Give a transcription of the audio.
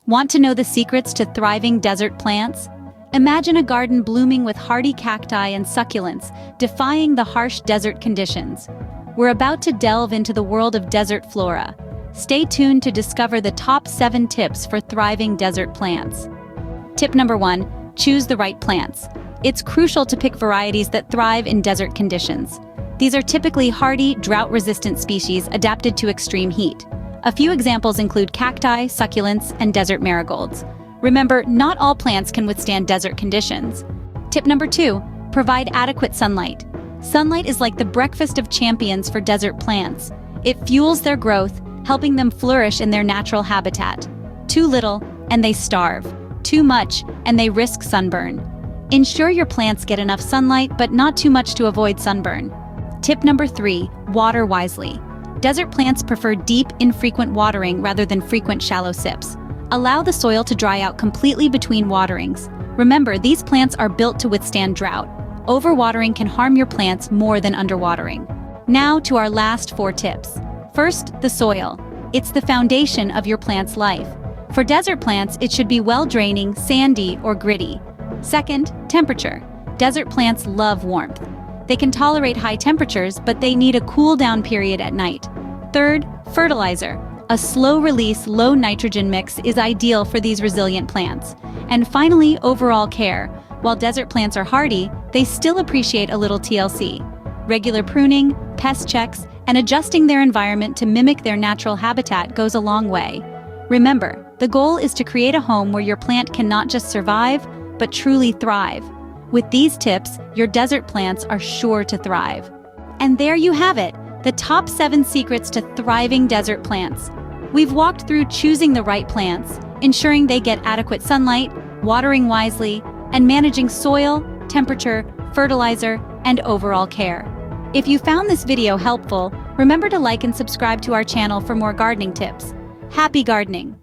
Want to know the secrets to thriving desert plants? Imagine a garden blooming with hardy cacti and succulents, defying the harsh desert conditions. We're about to delve into the world of desert flora. Stay tuned to discover the top 7 tips for thriving desert plants. Tip number 1, choose the right plants. It's crucial to pick varieties that thrive in desert conditions. These are typically hardy, drought-resistant species adapted to extreme heat. A few examples include cacti, succulents, and desert marigolds. Remember, not all plants can withstand desert conditions. Tip number 2, provide adequate sunlight. Sunlight is like the breakfast of champions for desert plants. It fuels their growth, helping them flourish in their natural habitat. Too little, and they starve. Too much, and they risk sunburn. Ensure your plants get enough sunlight, but not too much to avoid sunburn. Tip number 3, water wisely. Desert plants prefer deep, infrequent watering rather than frequent shallow sips. Allow the soil to dry out completely between waterings. Remember, these plants are built to withstand drought. Overwatering can harm your plants more than underwatering. Now to our last 4 tips. First, the soil. It's the foundation of your plant's life. For desert plants, it should be well-draining, sandy, or gritty. Second, temperature. Desert plants love warmth. They can tolerate high temperatures, but they need a cool-down period at night. Third, fertilizer. A slow-release, low-nitrogen mix is ideal for these resilient plants. And finally, overall care. While desert plants are hardy, they still appreciate a little TLC. Regular pruning, pest checks, and adjusting their environment to mimic their natural habitat goes a long way. Remember, the goal is to create a home where your plant can not just survive, but truly thrive. With these tips, your desert plants are sure to thrive. And there you have it, the top 7 secrets to thriving desert plants. We've walked through choosing the right plants, ensuring they get adequate sunlight, watering wisely, and managing soil, temperature, fertilizer, and overall care. If you found this video helpful, remember to like and subscribe to our channel for more gardening tips. Happy gardening!